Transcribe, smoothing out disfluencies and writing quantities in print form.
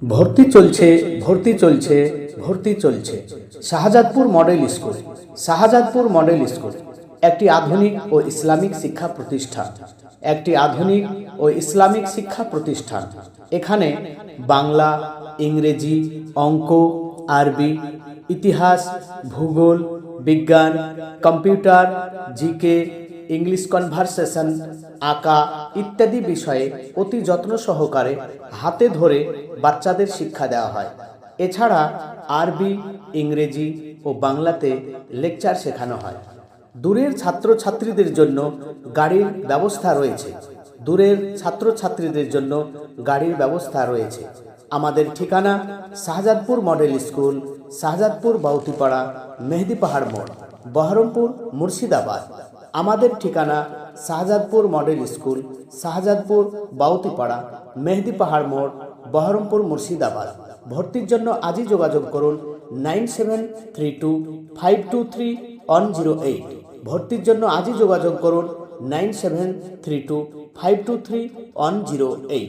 ভর্তি চলছে ভর্তি চলছে ভর্তি চলছে Shahzadpur model school. Shahzadpur model school একটি আধুনিক ও ইসলামিক শিক্ষা প্রতিষ্ঠান। একটি আধুনিক ও ইসলামিক শিক্ষা প্রতিষ্ঠান। এখানে বাংলা, ইংরেজি, অঙ্ক, আরবি, ইতিহাস, ভূগোল, বিজ্ঞান, কম্পিউটার, জিকে, ইংলিশ কনভারসেশন, আঁকা ইত্যাদি বিষয়ে অতি যত্ন সহকারে হাতে ধরে বাচ্চাদের শিক্ষা দেওয়া হয়। এছাড়া আরবি, ইংরেজি ও বাংলাতে লেকচার শেখানো হয়। দূরের ছাত্রছাত্রীদের জন্য গাড়ির ব্যবস্থা রয়েছে। দূরের ছাত্রছাত্রীদের জন্য গাড়ির ব্যবস্থা রয়েছে। আমাদের ঠিকানা শাহজাদপুর মডেল স্কুল, শাহজাদপুর বাউতিপাড়া, মেহেদি পাহাড় মোড়, বহরমপুর, মুর্শিদাবাদ। আমাদের ঠিকানা শাহজাদপুর মডেল স্কুল, শাহজাদপুর বাউতিপাড়া, মেহেদি পাহাড় মোড়, বহরমপুর, মুর্শিদাবাদ। ভর্তির জন্য আজই যোগাযোগ করুন 9732523108। ভর্তির জন্য আজই যোগাযোগ করুন 9732523108।